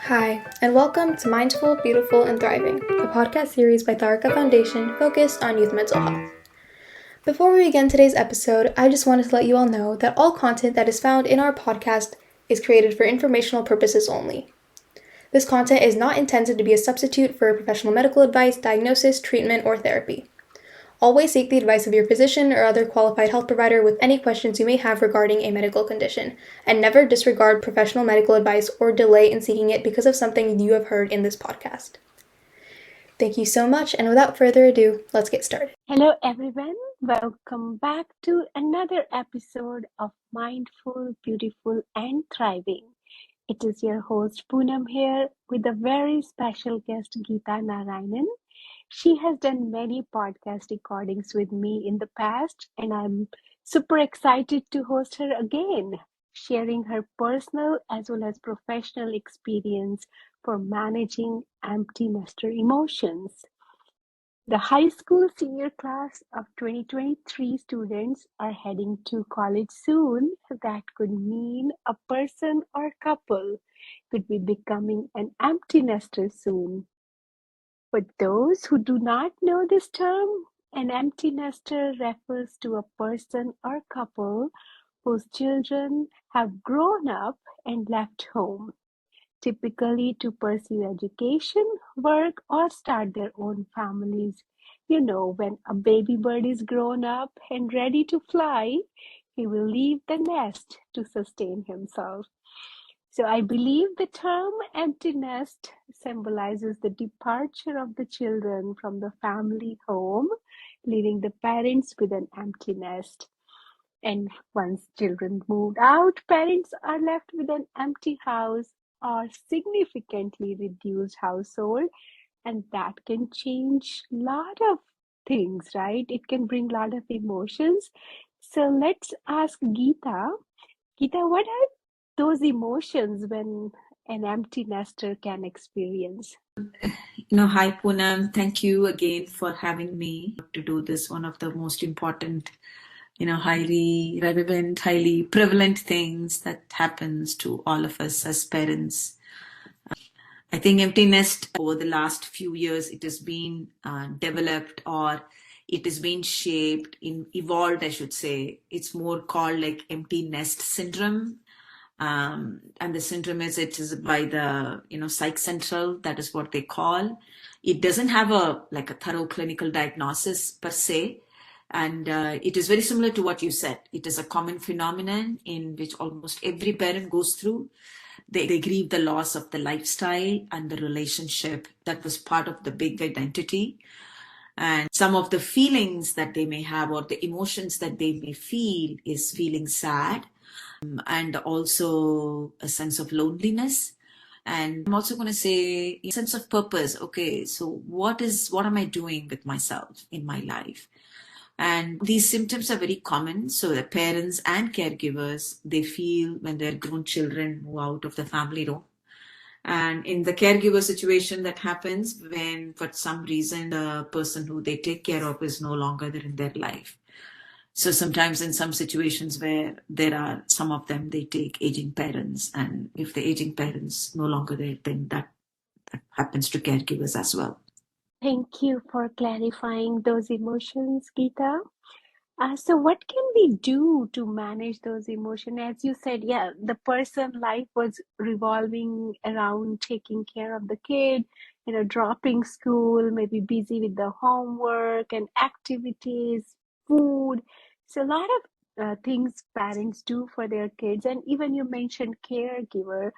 Hi, and welcome to Mindful, Beautiful, and Thriving, a podcast series by Tharaka Foundation focused on youth mental health. Before we begin today's episode, I just wanted to let you all know that all content that is found in our podcast is created for informational purposes only. This content is not intended to be a substitute for professional medical advice, diagnosis, treatment, or therapy. Always seek the advice of your physician or other qualified health provider with any questions you may have regarding a medical condition, and never disregard professional medical advice or delay in seeking it because of something you have heard in this podcast. Thank you so much, and without further ado, let's get started. Hello, everyone. Welcome back to another episode of Mindful, Beautiful, and Thriving. It is your host Poonam here with a very special guest, Geeta Narayanan. She has done many podcast recordings with me in the past, and I'm super excited to host her again, sharing her personal as well as professional experience for managing empty nester emotions. The high school senior class of 2023 students are heading to college soon. That could mean a person or couple could be becoming an empty nester soon. For those who do not know this term, an empty nester refers to a person or couple whose children have grown up and left home, typically to pursue education, work, or start their own families. You know, when a baby bird is grown up and ready to fly, he will leave the nest to sustain himself. So I believe the term empty nest symbolizes the departure of the children from the family home, leaving the parents with an empty nest. And once children moved out, parents are left with an empty house or significantly reduced household, and that can change a lot of things, right? It can bring a lot of emotions. So let's ask Geeta. Geeta, what are those emotions when an empty nester can experience? Hi Poonam. Thank you again for having me to do this, one of the most important, highly relevant, highly prevalent things that happens to all of us as parents. I think empty nest over the last few years, it has been developed, or it has been shaped, evolved, I should say. It's more called like empty nest syndrome. And the syndrome it is by the Psych Central, that is what they call. It doesn't have a thorough clinical diagnosis per se, and it is very similar to what you said. It is a common phenomenon in which almost every parent goes through. They grieve the loss of the lifestyle and the relationship that was part of the big identity, and some of the feelings that they may have or the emotions that they may feel is feeling sad, and also a sense of loneliness. And I'm also going to say a sense of purpose. Okay, so what am I doing with myself in my life? And these symptoms are very common. So the parents and caregivers, they feel when their grown children move out of the family room. And in the caregiver situation, that happens when for some reason the person who they take care of is no longer there in their life. So sometimes in some situations where there are some of them, they take aging parents, and if the aging parents no longer there, then that happens to caregivers as well. Thank you for clarifying those emotions, Geeta. So what can we do to manage those emotions? As you said, yeah, the person life was revolving around taking care of the kid, dropping school, maybe busy with the homework and activities, food. So a lot of things parents do for their kids, and even you mentioned caregiver,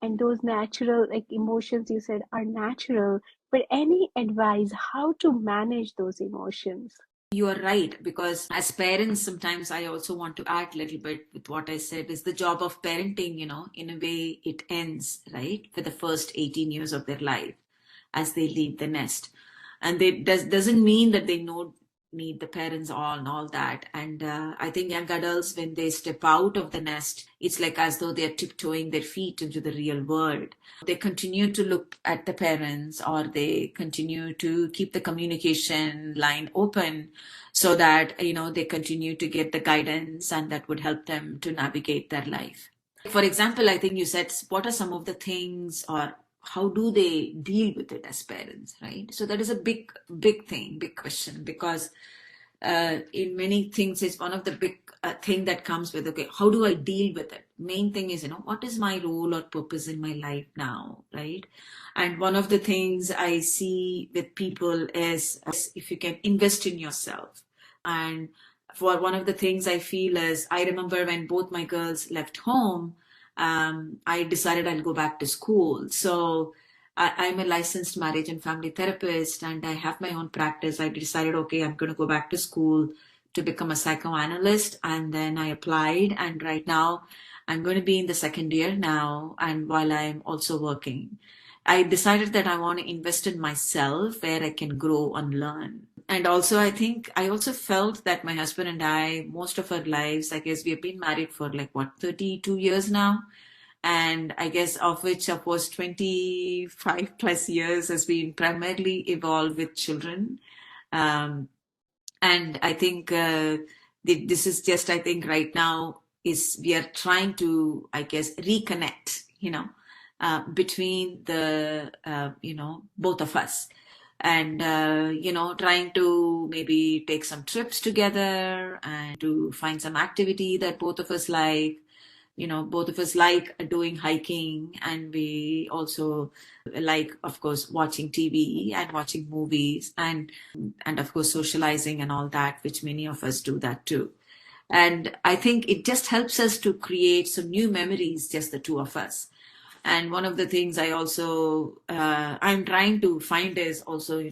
and those natural like emotions you said are natural. But any advice how to manage those emotions? You are right, because as parents, sometimes I also want to add a little bit with what I said is the job of parenting, in a way it ends, right, for the first 18 years of their life as they leave the nest. And they doesn't mean that they know need the parents all and all that. And I think young adults, when they step out of the nest, it's like as though they're tiptoeing their feet into the real world. They continue to look at the parents, or they continue to keep the communication line open, so that they continue to get the guidance and that would help them to navigate their life. For example, I think you said, what are some of the things or how do they deal with it as parents, right? So that is a big thing, big question, because in many things, it's one of the big thing that comes with, okay, how do I deal with it? Main thing is, what is my role or purpose in my life now, right? And one of the things I see with people is if you can invest in yourself. And for one of the things I feel is, I remember when both my girls left home, I decided I'll go back to school. So I'm a licensed marriage and family therapist, and I have my own practice. I decided, okay, I'm going to go back to school to become a psychoanalyst. And then I applied, and right now I'm going to be in the second year now. And while I'm also working, I decided that I want to invest in myself where I can grow and learn. And also, I think I also felt that my husband and I, most of our lives, I guess we have been married for 32 years now. And I guess of which, of course, 25 plus years has been primarily evolved with children. And I think this is just, I think right now is we are trying to, I guess, reconnect, between the, both of us. And, trying to maybe take some trips together and to find some activity that both of us like. Both of us like doing hiking, and we also like, of course, watching TV and watching movies, and of course socializing and all that, which many of us do that too. And I think it just helps us to create some new memories, just the two of us. And one of the things I also I'm trying to find is also,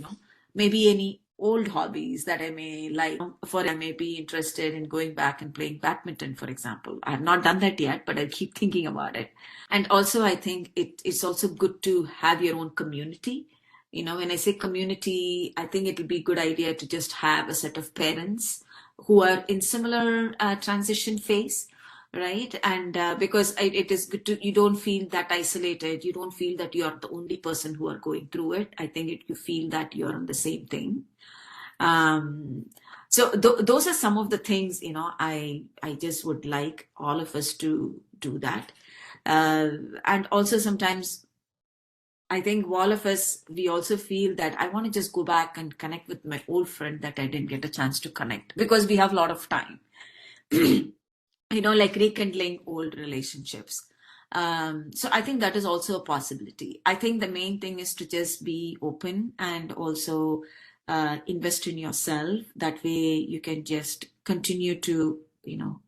maybe any old hobbies that I may like. I may be interested in going back and playing badminton, for example. I have not done that yet, but I keep thinking about it. And also, I think it's also good to have your own community. When I say community, I think it will be a good idea to just have a set of parents who are in similar transition phase, right? And because it is good to, you don't feel that isolated. You don't feel that you are the only person who are going through it. I think you feel that you're on the same thing. So those are some of the things, I just would like all of us to do that. And also sometimes I think all of us, we also feel that I want to just go back and connect with my old friend that I didn't get a chance to connect, because we have a lot of time, like rekindling old relationships. So I think that is also a possibility. I think the main thing is to just be open and also invest in yourself. That way you can just continue to,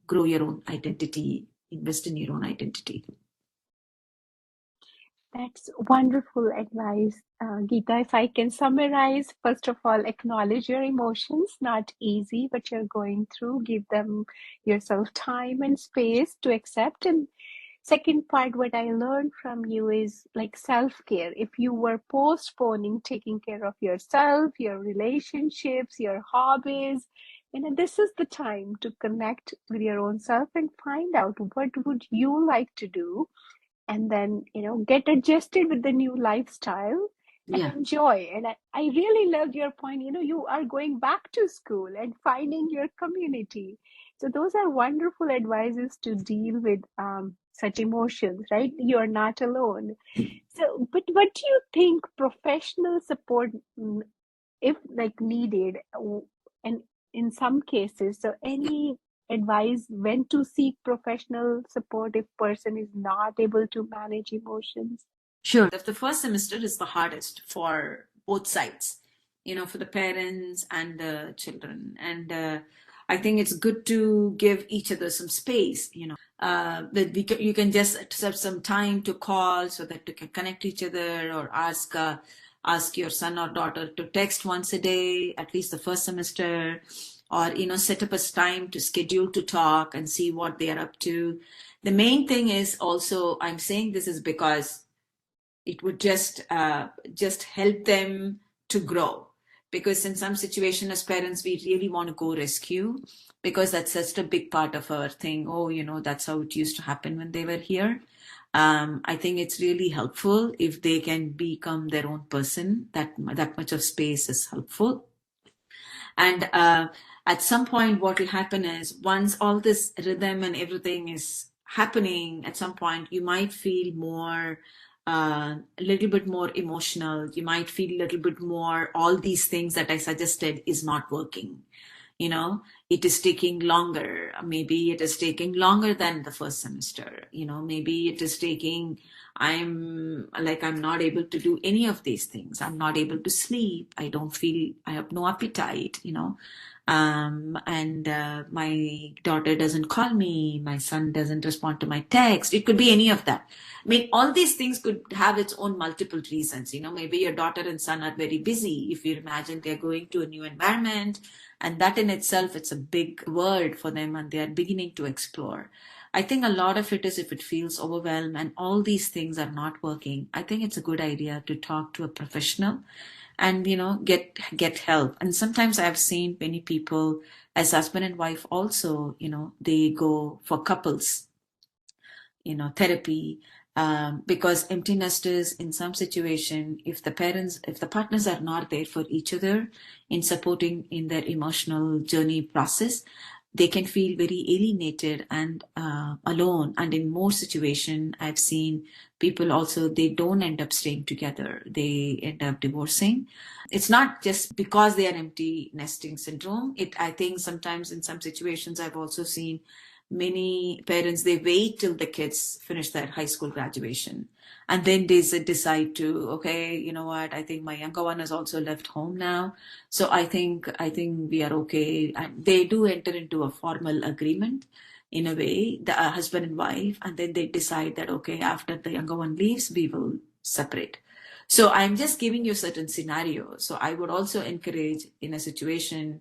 grow your own identity, invest in your own identity. That's wonderful advice, Geeta. If I can summarize, first of all, acknowledge your emotions, not easy, but you're going through. Give them yourself time and space to accept. And second part, what I learned from you is like self-care. If you were postponing taking care of yourself, your relationships, your hobbies, this is the time to connect with your own self and find out what would you like to do, and then get adjusted with the new lifestyle and Yeah. enjoy. And I really loved your point, you are going back to school and finding your community. So those are wonderful advices to deal with such emotions, right? You're not alone. So but what do you think professional support, if needed, and in some cases, so any advise when to seek professional support if person is not able to manage emotions? Sure. The first semester is the hardest for both sides, for the parents and the children. And I think it's good to give each other some space, that you can just have some time to call so that you can connect each other, or ask your son or daughter to text once a day, at least the first semester, or, set up a time to schedule to talk and see what they are up to. The main thing is also, I'm saying this is because it would just help them to grow, because in some situation as parents we really want to go rescue, because that's such a big part of our thing. That's how it used to happen when they were here. I think it's really helpful if they can become their own person. That much of space is helpful. And at some point what will happen is, once all this rhythm and everything is happening, at some point you might feel more a little bit more emotional. You might feel a little bit more, all these things that I suggested is not working. You know, it is taking longer. Maybe it is taking longer than the first semester. Maybe it is taking, I'm not able to do any of these things. I'm not able to sleep. I don't feel, I have no appetite. And my daughter doesn't call me, my son doesn't respond to my text. It could be any of that. I mean, all these things could have its own multiple reasons. Maybe your daughter and son are very busy. If you imagine they're going to a new environment, and that in itself, it's a big world for them, and they are beginning to explore. I think a lot of it is if it feels overwhelmed and all these things are not working, I think it's a good idea to talk to a professional and get help. And sometimes I've seen many people as husband and wife also, they go for couples therapy, because empty nesters in some situation, if the partners are not there for each other in supporting in their emotional journey process, they can feel very alienated and alone. And in more situation, I've seen people also, they don't end up staying together. They end up divorcing. It's not just because they are empty nesting syndrome. I think sometimes in some situations, I've also seen many parents, they wait till the kids finish their high school graduation, and then they decide to, okay, you know what, I think my younger one has also left home now, so I think we are okay. And they do enter into a formal agreement in a way, the husband and wife, and then they decide that, okay, after the younger one leaves, we will separate. So I'm just giving you certain scenarios. So I would also encourage in a situation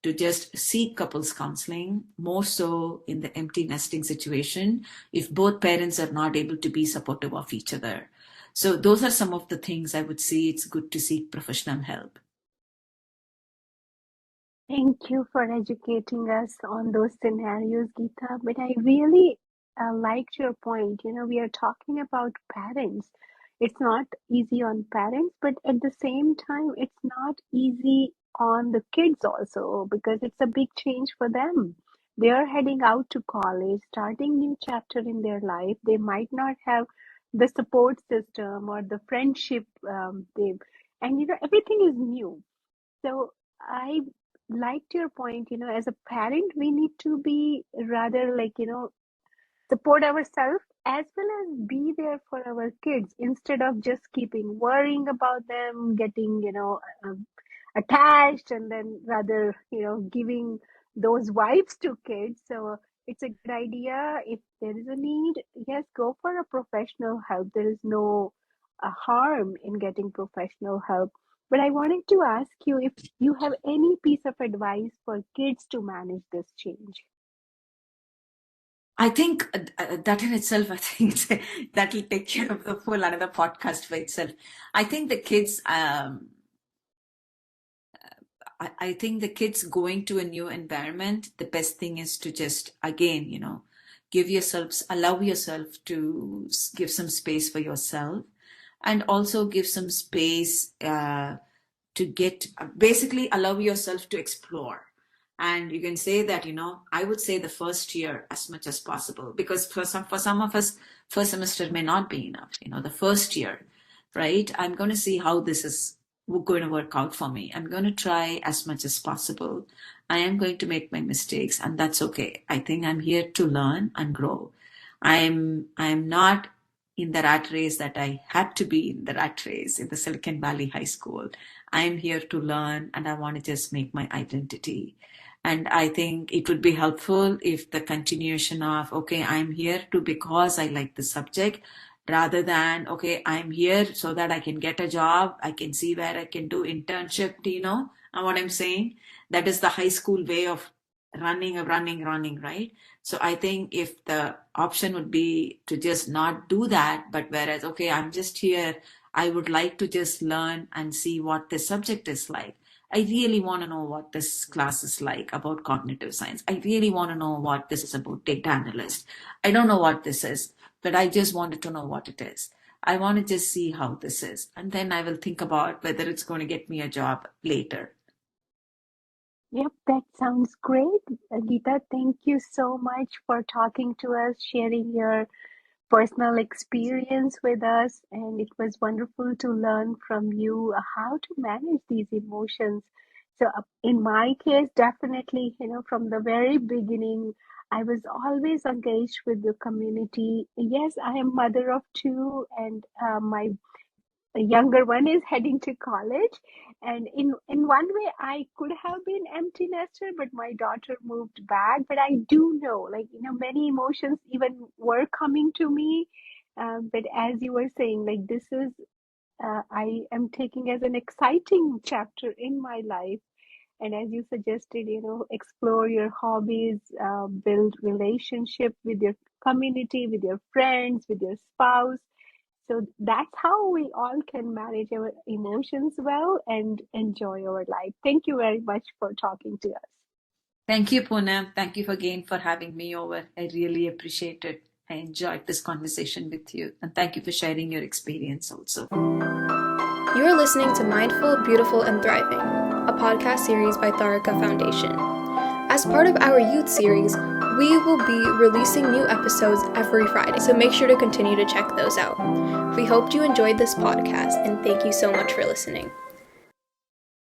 to just seek couples counseling, more so in the empty nesting situation, if both parents are not able to be supportive of each other. So those are some of the things I would say it's good to seek professional help. Thank you for educating us on those scenarios, Geeta. But I really liked your point. We are talking about parents. It's not easy on parents, but at the same time, it's not easy on the kids also because it's a big change for them. They are heading out to college, starting new chapter in their life. They might not have the support system or the friendship. And everything is new. So I liked your point, as a parent, we need to be rather like, support ourselves as well as be there for our kids instead of just keeping worrying about them, getting, attached and then rather, giving those vibes to kids. So it's a good idea. If there is a need, yes, go for a professional help. There is no harm in getting professional help. But I wanted to ask you if you have any piece of advice for kids to manage this change. I think that in itself, I think that will take care of the whole another podcast for itself. I think the kids, I think the kids going to a new environment, the best thing is to just, again, allow yourself to give some space for yourself, and also give some space to basically allow yourself to explore. And you can say that, I would say the first year as much as possible, because for some of us, first semester may not be enough, the first year, right? I'm going to see how this is going to work out for me. I'm going to try as much as possible. I am going to make my mistakes, and that's okay. I think I'm here to learn and grow. I'm not in the rat race that I had to be in the rat race in the Silicon Valley High School. I'm here to learn, and I want to just make my identity. And I think it would be helpful if the continuation of, okay, I'm here to because I like the subject, rather than, okay, I'm here so that I can get a job, I can see where I can do internship. Do you know what I'm saying? That is the high school way of running, right? So I think if the option would be to just not do that, but whereas, okay, I'm just here, I would like to just learn and see what this subject is like. I really want to know what this class is like about cognitive science. I really want to know what this is about data analyst. I don't know what this is, but I just wanted to know what it is. I want to just see how this is. And then I will think about whether it's going to get me a job later. Yep, that sounds great. Geeta, thank you so much for talking to us, sharing your personal experience with us, and it was wonderful to learn from you how to manage these emotions. So, in my case, definitely, from the very beginning, I was always engaged with the community. Yes, I am mother of two, and my younger one is heading to college. And in one way, I could have been empty nester, but my daughter moved back. But I do know, like, many emotions even were coming to me. But as you were saying, like, this is I am taking as an exciting chapter in my life. And as you suggested, explore your hobbies, build relationship with your community, with your friends, with your spouse. So that's how we all can manage our emotions well and enjoy our life. Thank you very much for talking to us. Thank you, Poonam. Thank you again for having me over. I really appreciate it. I enjoyed this conversation with you. And thank you for sharing your experience also. You are listening to Mindful, Beautiful, and Thriving, a podcast series by Tharaka Foundation. As part of our youth series, we will be releasing new episodes every Friday, so make sure to continue to check those out. We hope you enjoyed this podcast, and thank you so much for listening.